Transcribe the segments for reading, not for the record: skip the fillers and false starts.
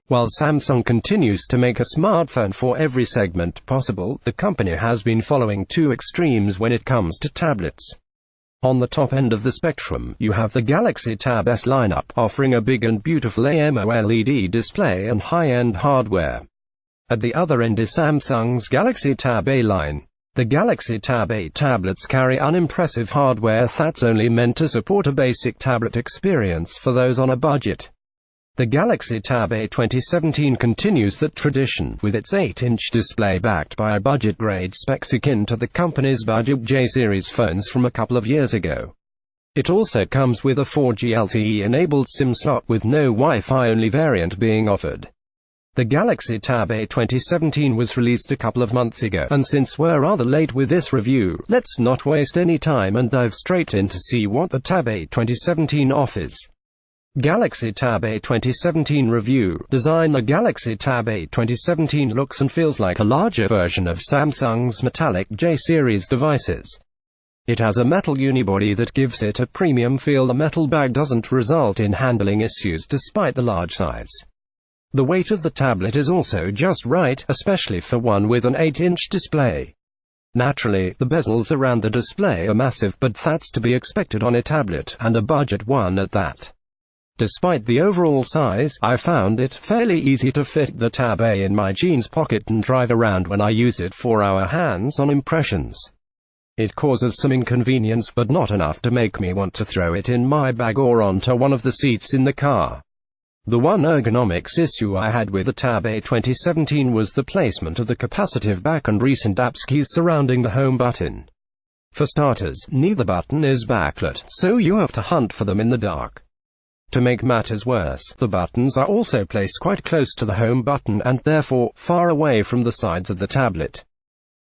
While Samsung continues to make a smartphone for every segment possible, the company has been following two extremes when it comes to tablets. On the top end of the spectrum, you have the Galaxy Tab S lineup, offering a big and beautiful AMOLED display and high-end hardware. At the other end is Samsung's Galaxy Tab A line. The Galaxy Tab A tablets carry unimpressive hardware that's only meant to support a basic tablet experience for those on a budget. The Galaxy Tab A 2017 continues that tradition, with its 8-inch display backed by budget-grade specs akin to the company's budget J-series phones from a couple of years ago. It also comes with a 4G LTE-enabled SIM slot with no Wi-Fi only variant being offered. The Galaxy Tab A 2017 was released a couple of months ago, and since we're rather late with this review, let's not waste any time and dive straight in to see what the Tab A 2017 offers. Galaxy Tab A 2017 Review. DesignThe Galaxy Tab A 2017 looks and feels like a larger version of Samsung's metallic J-series devices. It has a metal unibody that gives it a premium feel. The metal bag doesn't result in handling issues despite the large size. The weight of the tablet is also just right, especially for one with an 8-inch display. Naturally, the bezels around the display are massive, but that's to be expected on a tablet, and a budget one at that. Despite the overall size, I found it fairly easy to fit the Tab A in my jeans pocket and drive around when I used it for our hands-on impressions. It causes some inconvenience, but not enough to make me want to throw it in my bag or onto one of the seats in the car. The one ergonomics issue I had with the Tab A 2017 was the placement of the capacitive back and recent apps keys surrounding the home button. For starters, neither button is backlit, so you have to hunt for them in the dark. To make matters worse, the buttons are also placed quite close to the home button and therefore far away from the sides of the tablet.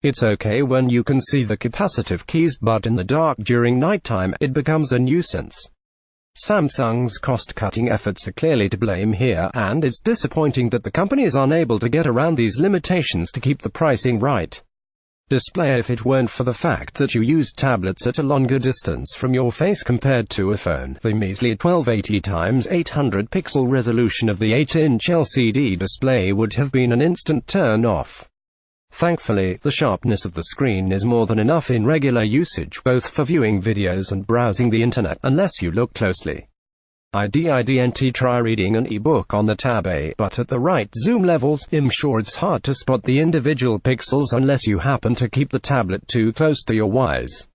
It's okay when you can see the capacitive keys, but in the dark during nighttime, it becomes a nuisance. Samsung's cost-cutting efforts are clearly to blame here, and it's disappointing that the company is unable to get around these limitations to keep the pricing right. Display. If it weren't for the fact that you use tablets at a longer distance from your face compared to a phone, the measly 1280x800 pixel resolution of the 8-inch LCD display would have been an instant turn-off. Thankfully, the sharpness of the screen is more than enough in regular usage, both for viewing videos and browsing the internet, unless you look closely. I didn't try reading an e-book on the Tab A, but at the right zoom levels, I'm sure it's hard to spot the individual pixels unless you happen to keep the tablet too close to your eyes.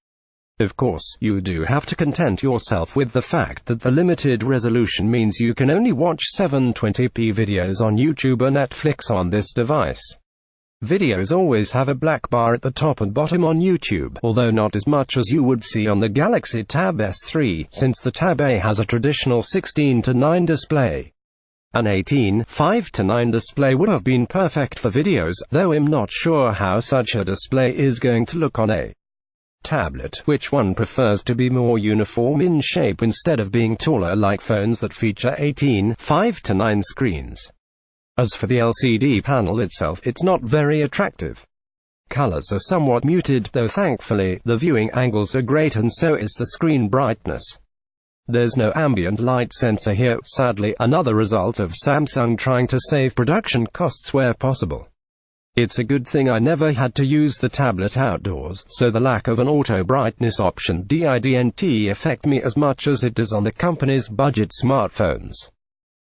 Of course, you do have to content yourself with the fact that the limited resolution means you can only watch 720p videos on YouTube or Netflix on this device. Videos always have a black bar at the top and bottom on YouTube, although not as much as you would see on the Galaxy Tab S3, since the Tab A has a traditional 16:9 display. An 18:5:9 display would have been perfect for videos, though I'm not sure how such a display is going to look on a tablet. Which one prefers to be more uniform in shape instead of being taller like phones that feature 18:5:9 screens? As for the LCD panel itself, it's not very attractive. Colors are somewhat muted, though thankfully, the viewing angles are great and so is the screen brightness. There's no ambient light sensor here, sadly, another result of Samsung trying to save production costs where possible. It's a good thing I never had to use the tablet outdoors, so the lack of an auto brightness option didn't affect me as much as it does on the company's budget smartphones.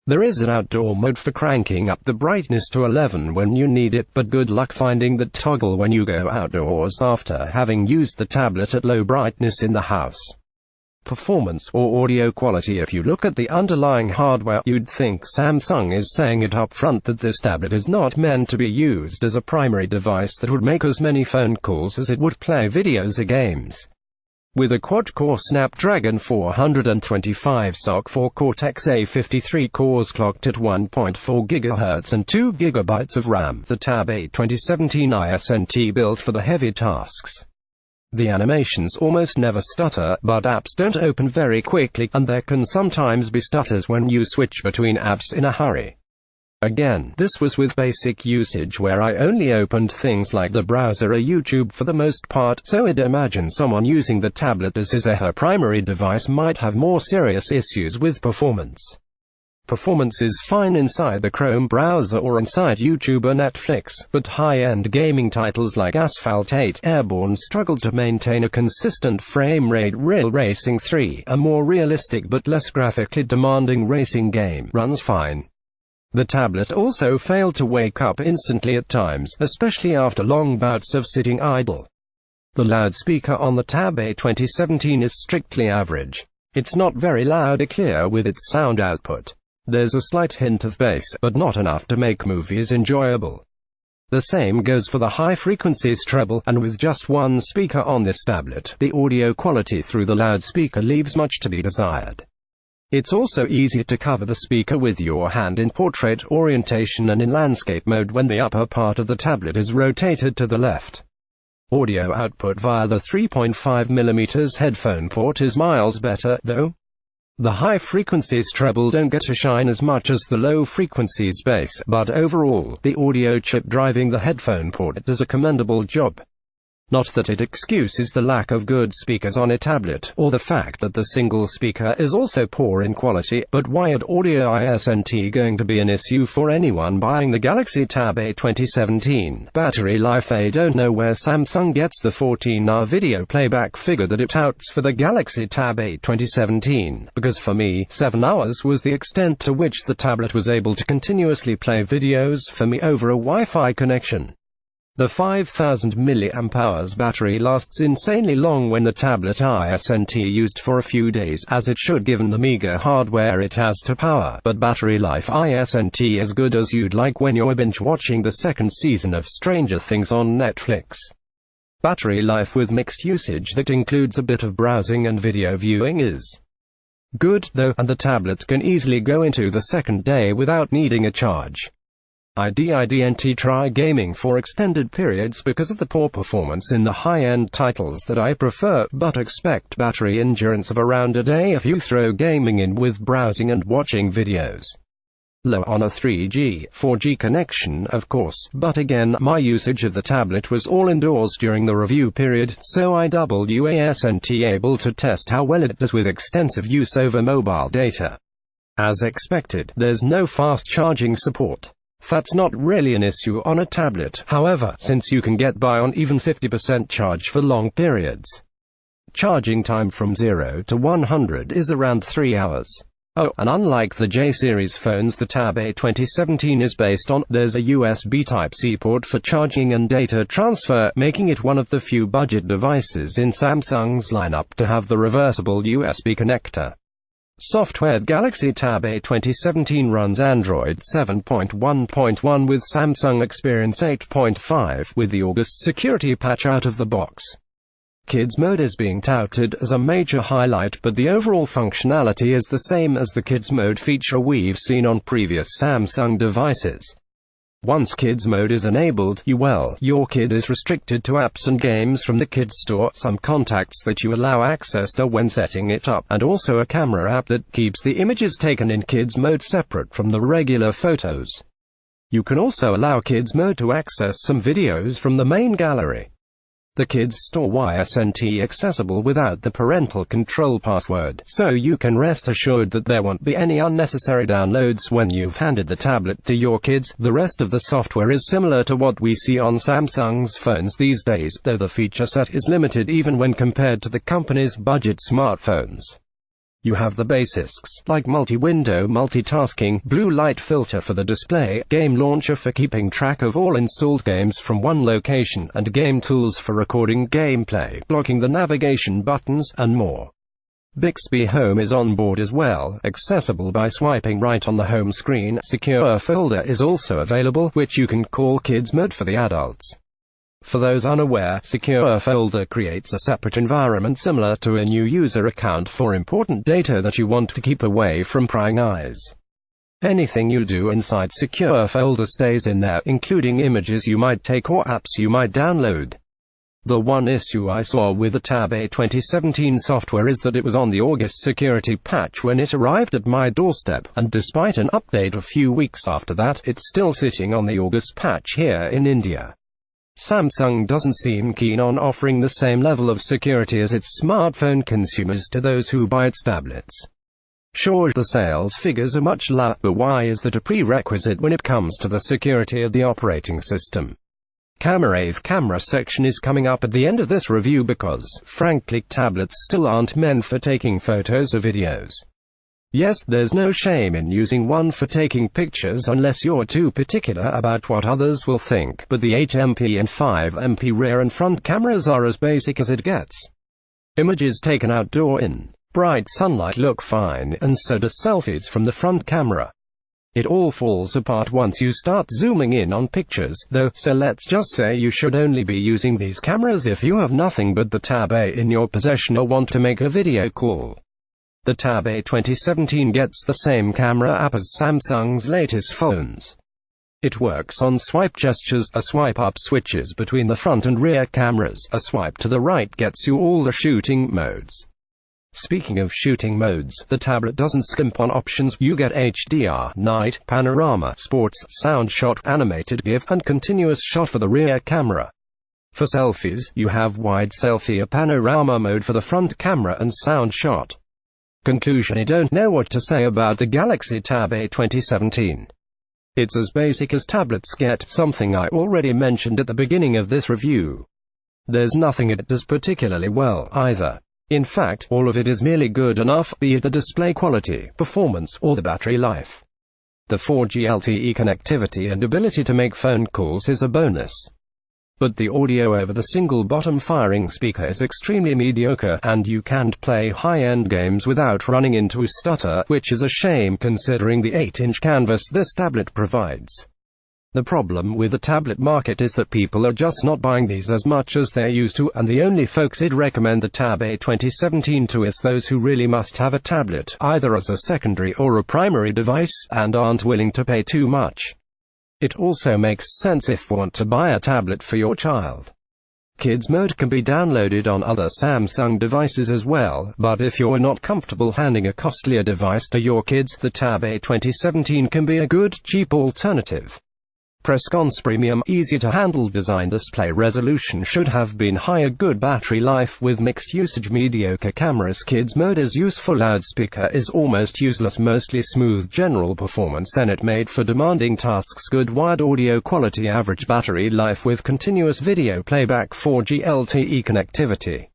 There is an outdoor mode for cranking up the brightness to 11 when you need it, but good luck finding that toggle when you go outdoors after having used the tablet at low brightness in the house. Performance or audio quality. If you look at the underlying hardware, you'd think Samsung is saying it up front that this tablet is not meant to be used as a primary device that would make as many phone calls as it would play videos or games. With a quad-core Snapdragon 425 SoC 4 Cortex-A53 cores clocked at 1.4 GHz and 2 GB of RAM, the Tab A 2017 isn't built for the heavy tasks. The animations almost never stutter, but apps don't open very quickly, and there can sometimes be stutters when you switch between apps in a hurry. Again, this was with basic usage where I only opened things like the browser or YouTube for the most part, so I'd imagine someone using the tablet as his or her primary device might have more serious issues with performance. Performance is fine inside the Chrome browser or inside YouTube or Netflix, but high-end gaming titles like Asphalt 8 Airborne struggle to maintain a consistent frame rate. Real Racing 3, a more realistic but less graphically demanding racing game, runs fine. The tablet also failed to wake up instantly at times, especially after long bouts of sitting idle. The loudspeaker on the Tab A 2017 is strictly average. It's not very loud or clear with its sound output. There's a slight hint of bass, but not enough to make movies enjoyable. The same goes for the high-frequency treble, and with just one speaker on this tablet, the audio quality through the loudspeaker leaves much to be desired. It's also easy to cover the speaker with your hand in portrait orientation and in landscape mode when the upper part of the tablet is rotated to the left. Audio output via the 3.5mm headphone port is miles better, though. The high-frequency treble don't get to shine as much as the low-frequency bass, but overall, the audio chip driving the headphone port does a commendable job. Not that it excuses the lack of good speakers on a tablet, or the fact that the single speaker is also poor in quality, but wired audio isn't going to be an issue for anyone buying the Galaxy Tab A 2017. Battery life: I don't know where Samsung gets the 14-hour video playback figure that it touts for the Galaxy Tab A 2017, because for me, 7 hours was the extent to which the tablet was able to continuously play videos for me over a Wi-Fi connection. The 5000 mAh battery lasts insanely long when the tablet isn't used for a few days, as it should given the meager hardware it has to power, but battery life isn't as good as you'd like when you're binge-watching the second season of Stranger Things on Netflix. Battery life with mixed usage that includes a bit of browsing and video viewing is good, though, and the tablet can easily go into the second day without needing a charge. I didn't try gaming for extended periods because of the poor performance in the high-end titles that I prefer, but expect battery endurance of around a day if you throw gaming in with browsing and watching videos. Low on a 3G, 4G connection, of course, but again, my usage of the tablet was all indoors during the review period, so I wasn't able to test how well it does with extensive use over mobile data. As expected, there's no fast charging support. That's not really an issue on a tablet, however, since you can get by on even 50% charge for long periods. Charging time from 0 to 100 is around 3 hours. Oh, and unlike the J-series phones the Tab A 2017 is based on, there's a USB Type-C port for charging and data transfer, making it one of the few budget devices in Samsung's lineup to have the reversible USB connector. Software: Galaxy Tab A 2017 runs Android 7.1.1 with Samsung Experience 8.5, with the August security patch out of the box. Kids mode is being touted as a major highlight, but the overall functionality is the same as the Kids mode feature we've seen on previous Samsung devices. Once Kids mode is enabled, your kid is restricted to apps and games from the Kids store, some contacts that you allow access to when setting it up, and also a camera app that keeps the images taken in Kids mode separate from the regular photos. You can also allow Kids mode to access some videos from the main gallery. The Kids store isn't accessible without the parental control password, so you can rest assured that there won't be any unnecessary downloads when you've handed the tablet to your kids. The rest of the software is similar to what we see on Samsung's phones these days, though the feature set is limited even when compared to the company's budget smartphones. You have the basics, like multi-window multitasking, blue light filter for the display, game launcher for keeping track of all installed games from one location, and game tools for recording gameplay, blocking the navigation buttons, and more. Bixby Home is on board as well, accessible by swiping right on the home screen. Secure Folder is also available, which you can call Kids mode for the adults. For those unaware, Secure Folder creates a separate environment similar to a new user account for important data that you want to keep away from prying eyes. Anything you do inside Secure Folder stays in there, including images you might take or apps you might download. The one issue I saw with the Tab A 2017 software is that it was on the August security patch when it arrived at my doorstep, and despite an update a few weeks after that, it's still sitting on the August patch here in India. Samsung doesn't seem keen on offering the same level of security as its smartphone consumers to those who buy its tablets. Sure, the sales figures are much lower, but why is that a prerequisite when it comes to the security of the operating system? The camera section is coming up at the end of this review because, frankly, tablets still aren't meant for taking photos or videos. Yes, there's no shame in using one for taking pictures unless you're too particular about what others will think, but the 8MP and 5MP rear and front cameras are as basic as it gets. Images taken outdoor in bright sunlight look fine, and so do selfies from the front camera. It all falls apart once you start zooming in on pictures, though, so let's just say you should only be using these cameras if you have nothing but the Tab A in your possession or want to make a video call. The Tab A 2017 gets the same camera app as Samsung's latest phones. It works on swipe gestures. A swipe up switches between the front and rear cameras. A swipe to the right gets you all the shooting modes. Speaking of shooting modes, the tablet doesn't skimp on options. You get HDR, night, panorama, sports, sound shot, animated GIF, and continuous shot for the rear camera. For selfies, you have wide selfie, a panorama mode for the front camera, and sound shot. Conclusion: I don't know what to say about the Galaxy Tab A 2017. It's as basic as tablets get, something I already mentioned at the beginning of this review. There's nothing it does particularly well, either. In fact, all of it is merely good enough, be it the display quality, performance, or the battery life. The 4G LTE connectivity and ability to make phone calls is a bonus. But the audio over the single bottom firing speaker is extremely mediocre, and you can't play high-end games without running into a stutter, which is a shame considering the 8-inch canvas this tablet provides. The problem with the tablet market is that people are just not buying these as much as they're used to, and the only folks I'd recommend the Tab A 2017 to is those who really must have a tablet, either as a secondary or a primary device, and aren't willing to pay too much. It also makes sense if you want to buy a tablet for your child. Kids Mode can be downloaded on other Samsung devices as well, but if you're not comfortable handing a costlier device to your kids, the Tab A 2017 can be a good, cheap alternative. Presscons premium, easy to handle design, display resolution should have been higher, good battery life with mixed usage, mediocre cameras, Kids Mode is useful, loudspeaker is almost useless, mostly smooth general performance, and it made for demanding tasks, good wired audio quality, average battery life with continuous video playback, 4G LTE connectivity.